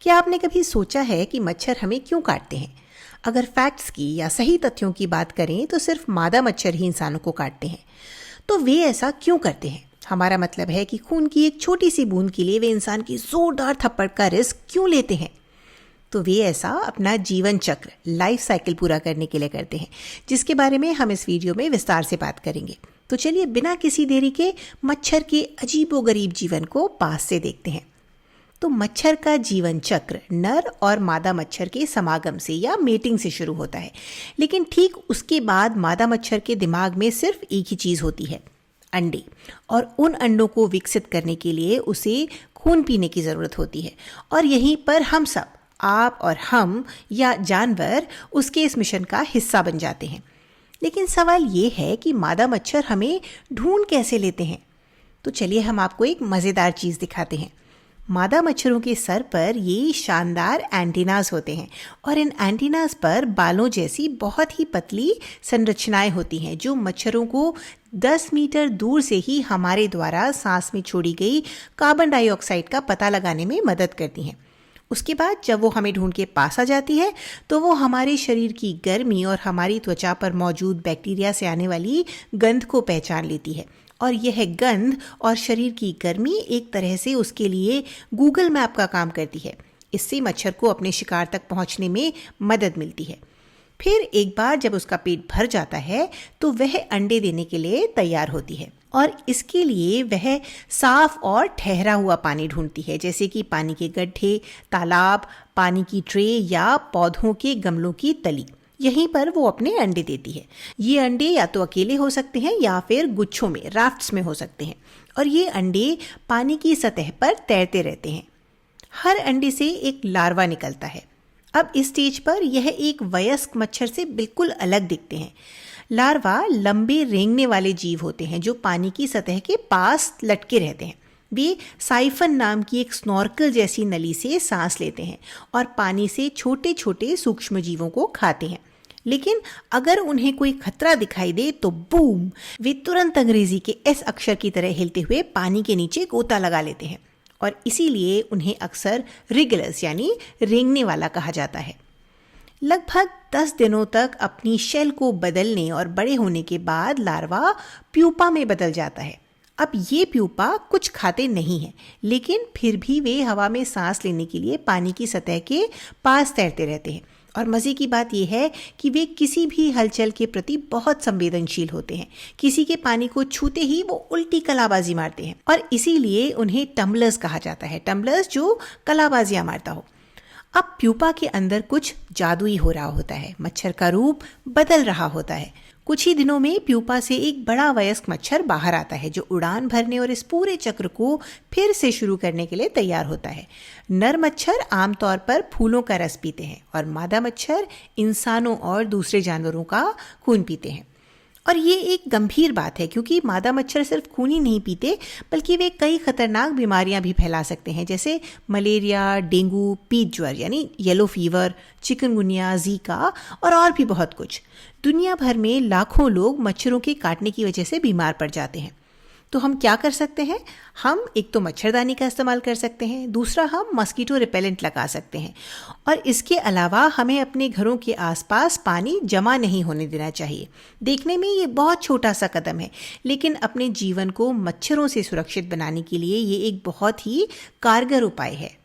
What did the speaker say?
क्या आपने कभी सोचा है कि मच्छर हमें क्यों काटते हैं? अगर फैक्ट्स की या सही तथ्यों की बात करें तो सिर्फ मादा मच्छर ही इंसानों को काटते हैं। तो वे ऐसा क्यों करते हैं? हमारा मतलब है कि खून की एक छोटी सी बूंद के लिए वे इंसान की जोरदार थप्पड़ का रिस्क क्यों लेते हैं? तो वे ऐसा अपना जीवन चक्र, लाइफ साइकिल पूरा करने के लिए करते हैं, जिसके बारे में हम इस वीडियो में विस्तार से बात करेंगे। तो चलिए बिना किसी देरी के मच्छर के अजीबोगरीब जीवन को पास से देखते हैं। तो मच्छर का जीवन चक्र नर और मादा मच्छर के समागम से या मेटिंग से शुरू होता है, लेकिन ठीक उसके बाद मादा मच्छर के दिमाग में सिर्फ एक ही चीज़ होती है, अंडे। और उन अंडों को विकसित करने के लिए उसे खून पीने की ज़रूरत होती है। और यहीं पर हम सब, आप और हम या जानवर, उसके इस मिशन का हिस्सा बन जाते हैं। लेकिन सवाल ये है कि मादा मच्छर हमें ढूंढ कैसे लेते हैं? तो चलिए हम आपको एक मज़ेदार चीज़ दिखाते हैं। मादा मच्छरों के सर पर ये शानदार एंटीनास होते हैं और इन एंटीनास पर बालों जैसी बहुत ही पतली संरचनाएं होती हैं जो मच्छरों को 10 मीटर दूर से ही हमारे द्वारा सांस में छोड़ी गई कार्बन डाइऑक्साइड का पता लगाने में मदद करती हैं। उसके बाद जब वो हमें ढूंढ के पास आ जाती है तो वो हमारे शरीर की गर्मी और हमारी त्वचा पर मौजूद बैक्टीरिया से आने वाली गंध को पहचान लेती है। और यह गंध और शरीर की गर्मी एक तरह से उसके लिए गूगल मैप का काम करती है। इससे मच्छर को अपने शिकार तक पहुंचने में मदद मिलती है। फिर एक बार जब उसका पेट भर जाता है तो वह अंडे देने के लिए तैयार होती है और इसके लिए वह साफ और ठहरा हुआ पानी ढूंढती है, जैसे कि पानी के गड्ढे, तालाब, पानी की ट्रे या पौधों के गमलों की तली। यहीं पर वो अपने अंडे देती है। ये अंडे या तो अकेले हो सकते हैं या फिर गुच्छों में, राफ्ट्स में हो सकते हैं। और ये अंडे पानी की सतह पर तैरते रहते हैं। हर अंडे से एक लार्वा निकलता है। अब इस स्टेज पर यह एक वयस्क मच्छर से बिल्कुल अलग दिखते हैं। लार्वा लंबे रेंगने वाले जीव होते हैं जो पानी की सतह के पास लटके रहते हैं। वे साइफन नाम की एक स्नॉर्कल जैसी नली से सांस लेते हैं और पानी से छोटे छोटे सूक्ष्म जीवों को खाते हैं। लेकिन अगर उन्हें कोई खतरा दिखाई दे तो बूम, वे तुरंत अंग्रेजी के एस अक्षर की तरह हिलते हुए पानी के नीचे गोता लगा लेते हैं और इसीलिए उन्हें अक्सर रिगलस यानी रेंगने वाला कहा जाता है। लगभग 10 दिनों तक अपनी शेल को बदलने और बड़े होने के बाद लार्वा प्यूपा में बदल जाता है। अब ये प्यूपा कुछ खाते नहीं हैं, लेकिन फिर भी वे हवा में सांस लेने के लिए पानी की सतह के पास तैरते रहते हैं। और मज़े की बात यह है कि वे किसी भी हलचल के प्रति बहुत संवेदनशील होते हैं। किसी के पानी को छूते ही वो उल्टी कलाबाजी मारते हैं और इसीलिए उन्हें टम्बलर्स कहा जाता है। टम्बलर्स जो कलाबाजियां मारता हो। अब प्यूपा के अंदर कुछ जादुई हो रहा होता है। मच्छर का रूप बदल रहा होता है। कुछ ही दिनों में प्यूपा से एक बड़ा वयस्क मच्छर बाहर आता है जो उड़ान भरने और इस पूरे चक्र को फिर से शुरू करने के लिए तैयार होता है। नर मच्छर आमतौर पर फूलों का रस पीते हैं और मादा मच्छर इंसानों और दूसरे जानवरों का खून पीते हैं। और ये एक गंभीर बात है क्योंकि मादा मच्छर सिर्फ खून ही नहीं पीते बल्कि वे कई खतरनाक बीमारियां भी फैला सकते हैं, जैसे मलेरिया, डेंगू, पीत ज्वर यानी येलो फीवर, चिकनगुनिया, जीका और भी बहुत कुछ। दुनिया भर में लाखों लोग मच्छरों के काटने की वजह से बीमार पड़ जाते हैं। तो हम क्या कर सकते हैं? हम एक तो मच्छरदानी का इस्तेमाल कर सकते हैं, दूसरा हम मस्कीटो रिपेलेंट लगा सकते हैं और इसके अलावा हमें अपने घरों के आसपास पानी जमा नहीं होने देना चाहिए। देखने में ये बहुत छोटा सा कदम है, लेकिन अपने जीवन को मच्छरों से सुरक्षित बनाने के लिए ये एक बहुत ही कारगर उपाय है।